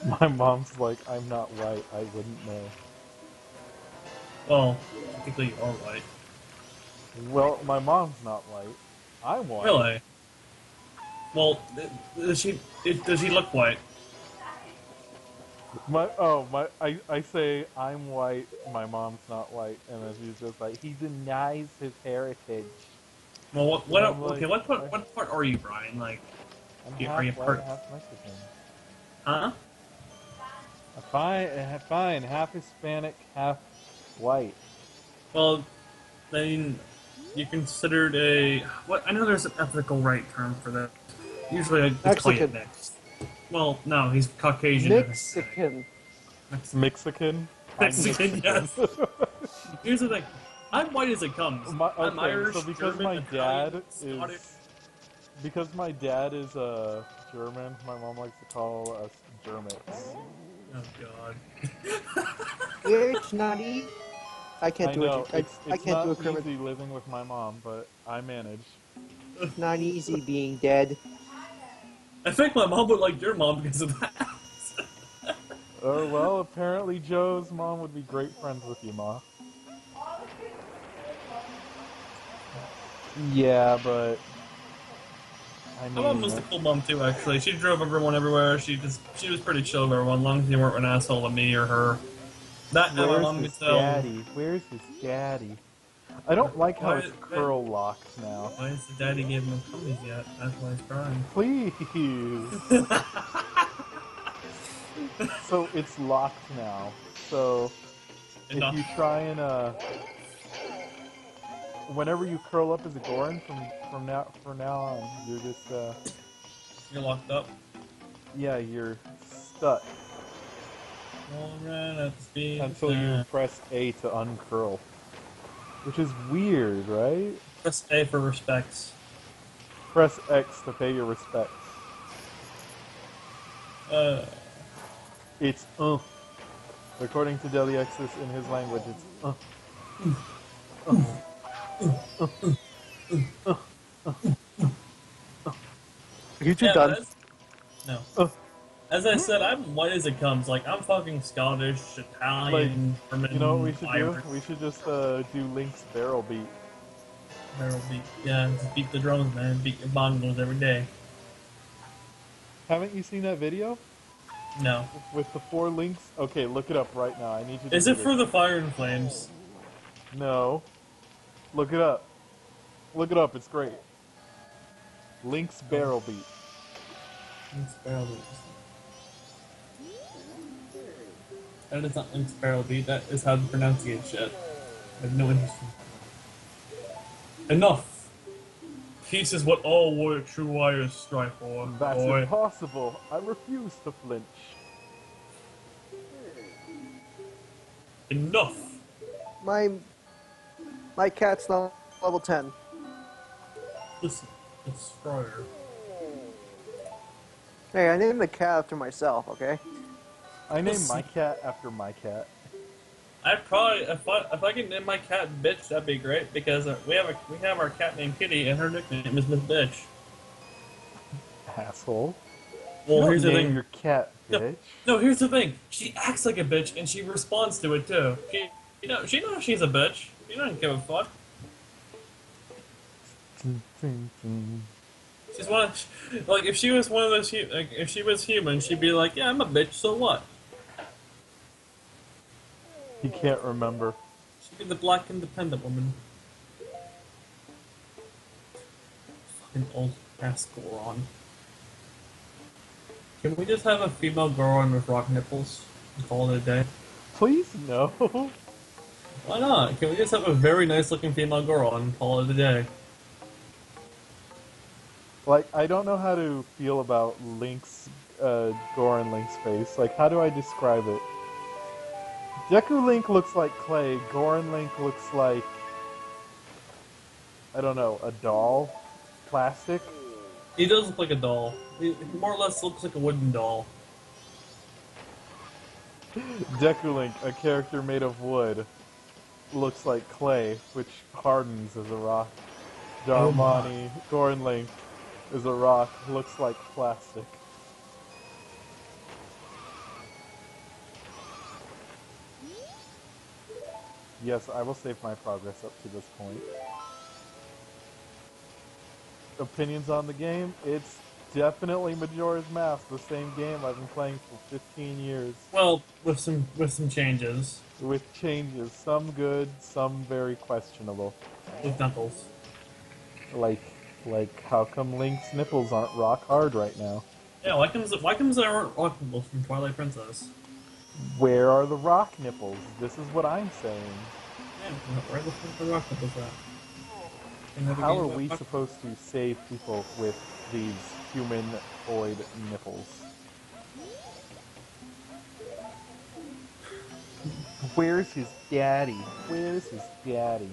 My mom's like, I'm not white, I wouldn't know. Well, technically you are white. Well, my mom's not white. I'm white. Really? Well, does she look white? I say I'm white, my mom's not white, and then she's just like, he denies his heritage. Well, And I'm like, okay, what part are you, Brian? Like, I'm are half you white, part, half Mexican. huh? Fine, half Hispanic, half white. Well, I mean, you're considered a, what, I know there's an ethical right term for that. Usually I just call you Mexican. mixed. Well, no, he's Caucasian and Hispanic. Mexican. Mexican. Mexican? I'm Mexican, Mexican. yes. Here's the thing. I'm white as it comes. I'm Okay, so Irish, because German, my Italian, dad Scottish. is German, my mom likes to call us Germans. Oh god. It's not easy. I can't I do it. know I it's can't do not a Kermit. easy living with my mom, but I manage. It's not easy being dead. I think my mom would like your mom because of that. Oh well, apparently Joe's mom would be great friends with you, Ma. Yeah, but I My mom mean, was a cool mom too, actually. She drove everyone everywhere. She was pretty chill with everyone, as long as you weren't an asshole to me or her. That and my where's mom his could tell. daddy? Where's his daddy? I don't like how Why, it's why, curl locked now. why is the daddy giving him cummies yet? That's why he's crying. Please. So it's locked now. So if you Enough. try and whenever you curl up as a Goron from now on, you're just You're locked up. yeah, you're stuck Alright, at the speed of until you sound. press A to uncurl, which is weird, right? Press A for respects. Press X to pay your respects. Uh, It's according to Deliexis in his language, it's uh. Are you two yeah, done? no. Uh. As I said, I'm white as it comes. Like, I'm fucking Scottish, Like, Italian, you know what we German, should do? Irish. We should just do Link's barrel beat. Barrel beat. Yeah, just beat the drums, man. Beat your bongos every day. Haven't you seen that video No. with the four links? Okay, look it up right now. I need you to Is do it this. for the Fire and Flames? No, look it up. Look it up. It's great. Link's Oh, barrel beat. Link's Barrel Beat. That is not Link's Barrel Beat. That is how to pronunciate shit. I have no interest in. Enough! Peace is what all true warriors strive for, That's boy. impossible. I refuse to flinch. Enough! My my cat's now level 10. Listen, destroyer. Hey, I named the cat after myself. Okay. I named my Listen. cat after my cat. I probably if I can name my cat Bitch, that'd be great because we have our cat named Kitty and her nickname is Miss Bitch. Asshole. You Well, don't here's the name thing. your cat, No, bitch. no, here's the thing. She acts like a bitch and she responds to it too. She knows she's a bitch. She doesn't give a fuck. She's like if she was one of those like if she was human, she'd be like, yeah, I'm a bitch. So what? He can't remember. She'd be the black independent woman. Fucking old ass Goron. Can we just have a female Goron with rock nipples and call it a day? Please no. Why not? Can we just have a very nice looking female Goron and call it a day? Like, I don't know how to feel about Link's, Goron Link's face. Like, how do I describe it? Deku Link looks like clay. Goron Link looks like, I don't know, a doll? Plastic? He does look like a doll. He more or less looks like a wooden doll. Deku Link, a character made of wood, looks like clay, which hardens as a rock. Oh my. Darmani, Goron Link, is a rock, looks like plastic. Yes, I will save my progress up to this point. Opinions on the game? It's definitely Majora's Mask, the same game I've been playing for 15 years. Well, with some changes With changes, some good, some very questionable. with Knuckles. Like, like how come Link's nipples aren't rock hard right now? Yeah, why comes there aren't rock nipples from Twilight Princess? Where are the rock nipples? This is what I'm saying. Yeah, where the fuck are the rock nipples at? Another How game are about we rock. supposed to save people with these humanoid nipples? Where's his daddy? Where's his daddy?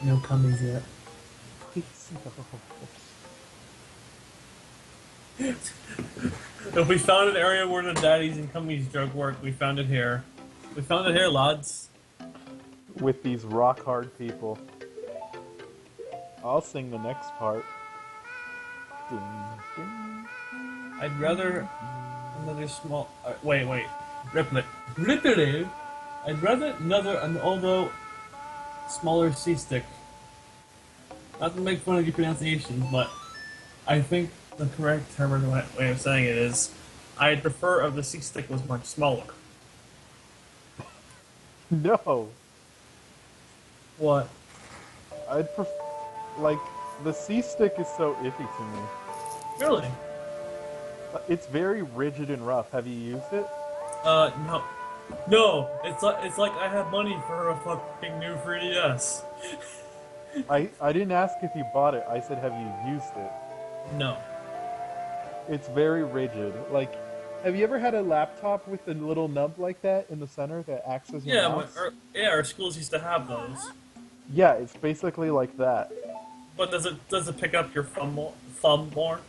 No cummies yet. Please no. If we found an area where the daddies and cummies joke work, we found it here. We found it here, lads. With these rock hard people. I'll sing the next part. Ding, ding. I'd rather another small. Wait. Ripple. I'd rather an although smaller C stick. Not to make fun of your pronunciations, but I think the correct term or the way of saying it is, I'd prefer if the C stick was much smaller. No. What? I'd prefer. Like, the C stick is so iffy to me. Really? It's very rigid and rough. Have you used it? No. No, it's like I have money for a fucking new 3DS. I didn't ask if you bought it. I said, have you used it? No. It's very rigid. Like, have you ever had a laptop with a little nub like that in the center that acts as your Yeah, mouse? our schools used to have those. Yeah, it's basically like that. But does it pick up your thumb more?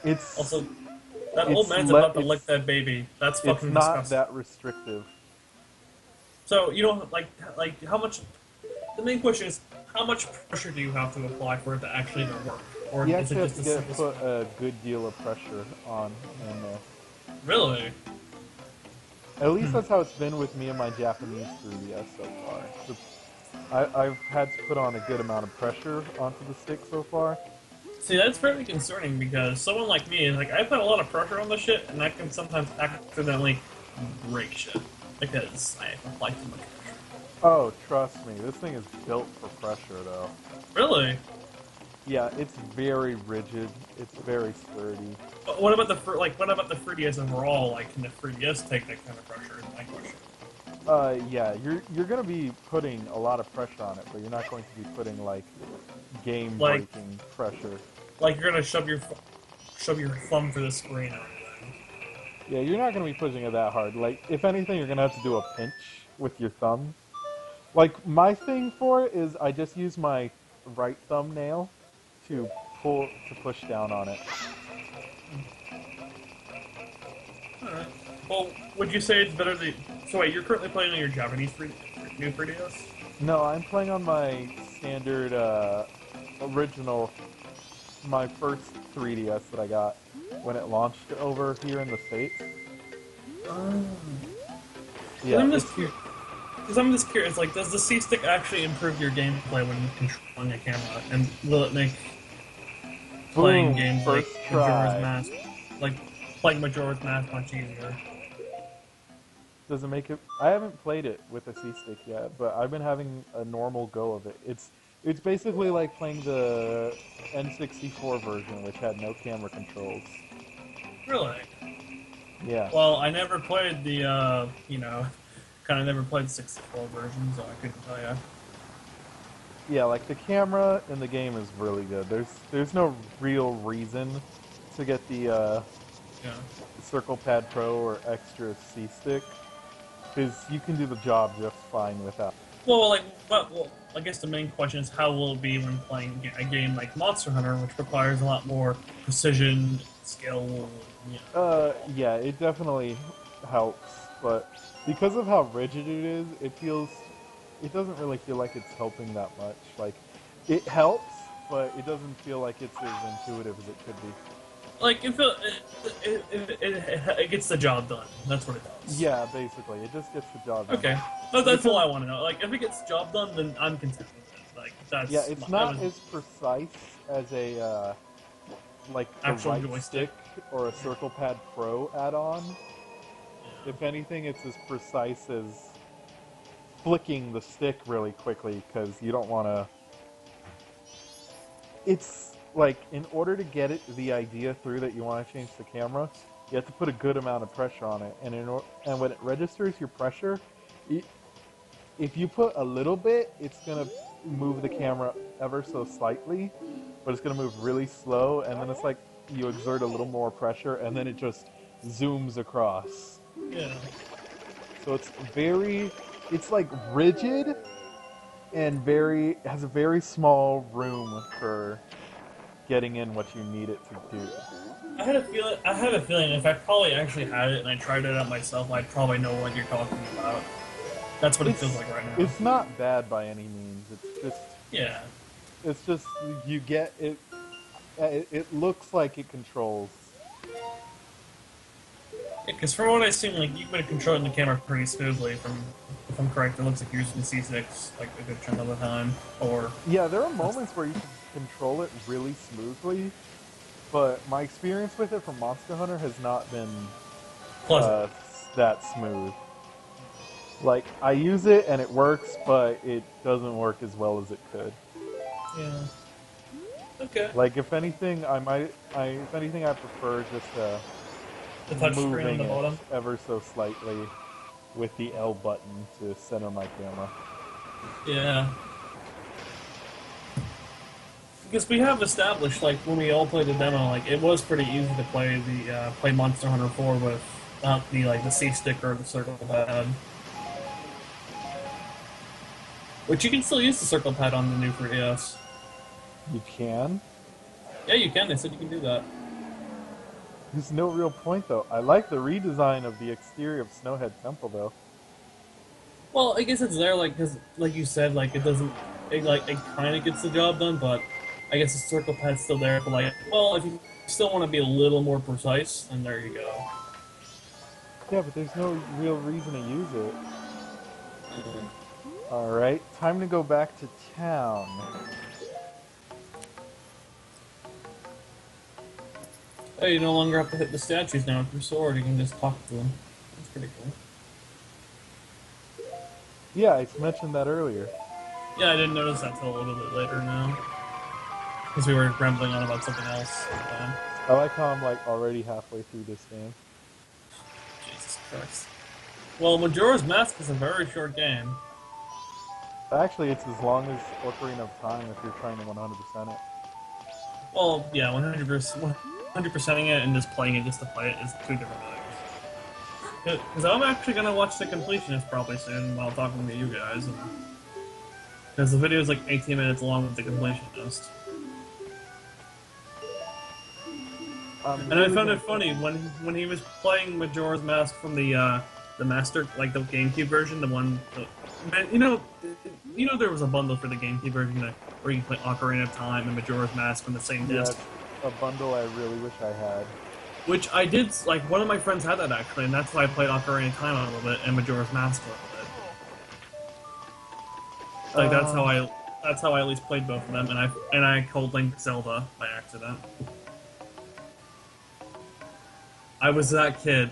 It's Also, that it's old man's le- about to it's lick that baby. That's it's fucking not disgusting. that restrictive. So you don't like how much. The main question is how much pressure do you have to apply for it to actually work, or You is it actually just have a to simple? put a good deal of pressure on, and Really? at least that's how it's been with me and my Japanese 3DS so far. I've had to put on a good amount of pressure onto the stick so far. See, that's fairly concerning because someone like me is like I put a lot of pressure on the shit, and I can sometimes accidentally break shit because I apply too much pressure. Oh, trust me, this thing is built for pressure, though. Really? Yeah, it's very rigid. It's very sturdy. But what about what about the 3DS overall? Like, can the 3DS take that kind of pressure? Is my question. Yeah, you're gonna be putting a lot of pressure on it, but you're not going to be putting like game-breaking pressure. Like you're gonna shove your thumb through the screen or anything. Yeah, you're not gonna be pushing it that hard. Like, if anything, you're gonna have to do a pinch with your thumb. Like, my thing for it is I just use my right thumbnail to push down on it. Alright. Well, would you say it's better to... So wait, you're currently playing on your new 3DS? No, I'm playing on my standard, original, my first 3DS that I got when it launched over here in the States. Yeah, Because I'm just curious, like, does the C-Stick actually improve your gameplay when you're controlling a camera? And will it make playing boom, games first like try. playing Majora's Mask much easier? Does it make it? I haven't played it with a C-Stick yet, but I've been having a normal go of it. It's basically like playing the N64 version, which had no camera controls. Really? Yeah. Well, I never played the, kind of never played the 64 version, so I couldn't tell you. Yeah, like the camera in the game is really good. There's no real reason to get the Yeah. Circle Pad Pro or extra C-Stick, because you can do the job just fine without. Well, I guess the main question is how will it be when playing a game like Monster Hunter, which requires a lot more precision, skill, Yeah, it definitely helps, but because of how rigid it is, it doesn't really feel like it's helping that much. Like, it helps, but it doesn't feel like it's as intuitive as it could be. Like, it gets the job done. That's what it does. Yeah, basically, it just gets the job done. Okay. But that's all Because I want to know. Like, if it gets the job done, then I'm content with it. Like, yeah, that's it's that not was as precise as a like the actual right joystick. stick or a Circle Pad Pro add-on. Yeah. If anything, it's as precise as flicking the stick really quickly because you don't want to. It's like in order to get it the idea through that you want to change the camera, you have to put a good amount of pressure on it, and and when it registers your pressure, it, if you put a little bit, it's gonna move the camera ever so slightly, but it's gonna move really slow, and then it's like you exert a little more pressure, and then it just zooms across. Yeah. So it's like rigid and has a very small room for getting in what you need it to do. I had a feeling if I probably actually had it and I tried it out myself, I'd probably know what you're talking about. That's what it feels It's like right now. it's not bad by any means. Yeah. It's just you get it. It looks like it controls. Because from what I've seen, like, you've been controlling the camera pretty smoothly. If I'm correct, it looks like you're using C6 like a good chunk of the time. Or Yeah, there are moments where you can control it really smoothly, but my experience with it from Monster Hunter has not been pleasant. uh, that smooth. Like I use it and it works, but it doesn't work as well as it could. Yeah. Okay. Like if anything, if anything, I prefer just The touch screen on moving the it bottom. ever so slightly with the L button to center my camera. Yeah. Because we have established, like, when we all played the demo, like, it was pretty easy to play Monster Hunter 4 without the C stick or the circle pad. Which you can still use the circle pad on the new 3DS. You can. Yeah, you can. They said you can do that. There's no real point though. I like the redesign of the exterior of Snowhead Temple though. Well, I guess it's there, like, because, like you said, like, it doesn't, it kind of gets the job done, but I guess the circle pad's still there, but, like, well, if you still want to be a little more precise, then there you go. Yeah, but there's no real reason to use it. Alright, time to go back to town. Hey, you no longer have to hit the statues now with your sword, you can just talk to them. That's pretty cool. Yeah, I mentioned that earlier. Yeah, I didn't notice that till a little bit later now. Because we were rambling on about something else at the time. I like how I'm like already halfway through this game. Jesus Christ. Well, Majora's Mask is a very short game. Actually, it's as long as Ocarina of Time if you're trying to 100% it. Well, yeah, 100%ing it and just playing it just to play it is two different things. Because I'm actually going to watch the completionist probably soon while talking to you guys. Because the video is like 18 minutes long with the completionist. And I found it funny when he was playing Majora's Mask from the master, like the GameCube version, the one, man, you know there was a bundle for the GameCube version where you can play Ocarina of Time and Majora's Mask on the same disc. Yeah, a bundle I really wish I had. Which I did, like, one of my friends had that actually, and that's why I played Ocarina of Time a little bit and Majora's Mask a little bit. Like that's how I at least played both of them, and I called Link Zelda by accident. I was that kid.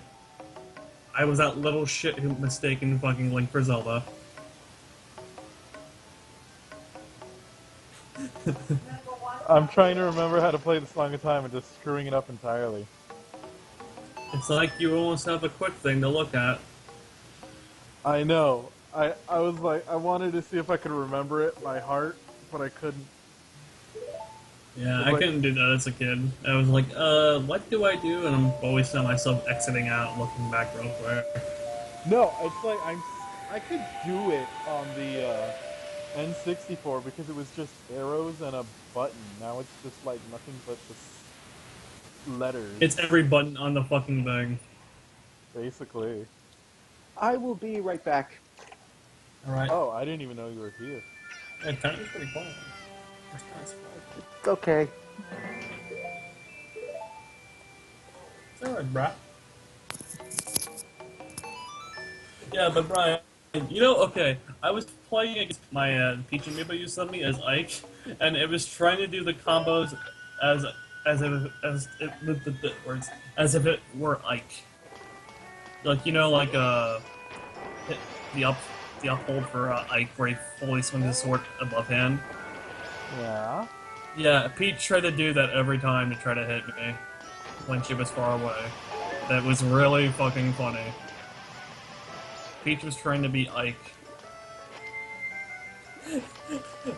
I was that little shit who mistaken fucking Link for Zelda. I'm trying to remember how to play the Song of Time and just screwing it up entirely. It's like you almost have a quick thing to look at. I know. I was like, I wanted to see if I could remember it by heart, but I couldn't. Yeah, I couldn't do that as a kid. I was like, what do I do? And I'm always found myself exiting out and looking back real quick. No, it's like I could do it on the N64 because it was just arrows and a button. Now it's just like nothing but just letters. It's every button on the fucking thing. Basically. I will be right back. Alright. Oh, I didn't even know you were here. Yeah, kind of pretty quiet. That's kind of surprising. Okay. Alright, bruh. Yeah, but Brian, you know, okay, I was playing against my Peach Amiibo you sent me as Ike, and it was trying to do the combos as as if it were Ike. Like, you know, like hit the up the up hold for Ike where he fully swings his sword above hand. Yeah. Yeah, Peach tried to do that every time to try to hit me when she was far away. That was really fucking funny. Peach was trying to be Ike.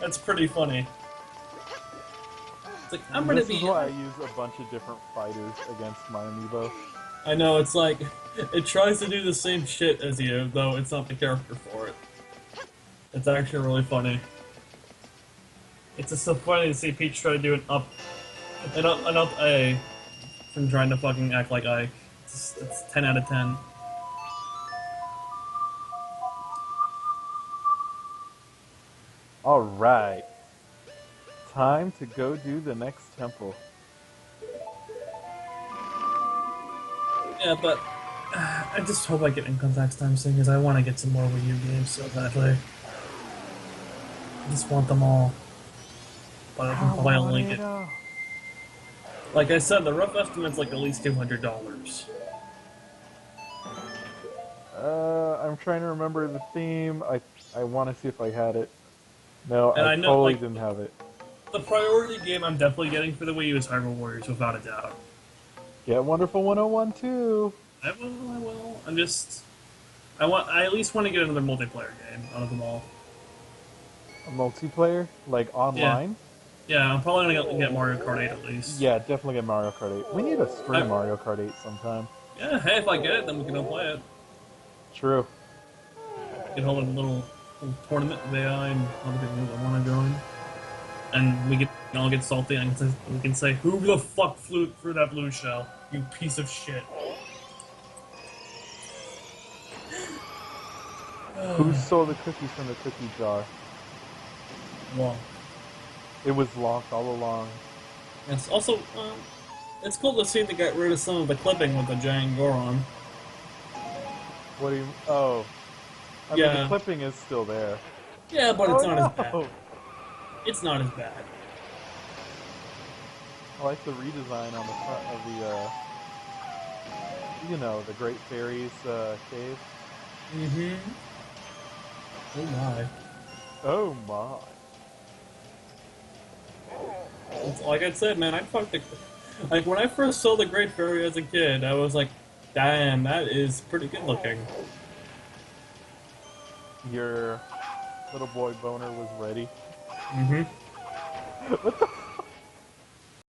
That's pretty funny. It's like, I'm gonna This be. is why I use a bunch of different fighters against my amiibo. I know, it's like, it tries to do the same shit as you, though it's not the character for it. It's actually really funny. It's just so funny to see Peach try to do an up A from trying to fucking act like Ike. It's 10 out of 10. Alright. Time to go do the next temple. Yeah, but I just hope I get income tax time soon because I want to get some more Wii U games so badly. I just want them all. But I can probably only get. Like I said, the rough estimate's like at least $200. I'm trying to remember the theme. I want to see if I had it. No, And I I know, totally like, didn't have it. the priority game I'm definitely getting for the Wii U is Hyrule Warriors, without a doubt. Get Wonderful 101 too. I will. I at least want to get another multiplayer game out of them all. A multiplayer? Like online? Yeah, I'm probably gonna get Mario Kart 8 at least. Yeah, definitely get Mario Kart 8. We need to stream Mario Kart 8 sometime. Yeah, hey, if I get it, then we can go play it. True. We can hold a little tournament with AI and other people that want to join. And we can all get salty and we can say, who the fuck flew through that blue shell? You piece of shit. Who stole the cookies from the cookie jar? Well, It was locked all along. yes. Also, it's cool to see they got rid of some of the clipping with the giant Goron. What do you... Oh. I mean, Yeah. the clipping is still there. Yeah, but it's not as no! bad. It's not as bad. I like the redesign on the front of the, you know, the Great Fairies cave. Mm-hmm. Oh my. Oh my. It's, like I said, man, I fucked the... Like, when I first saw the Great Fairy as a kid, I was like, damn, that is pretty good looking. Your little boy boner was ready. Mm-hmm. What the fuck?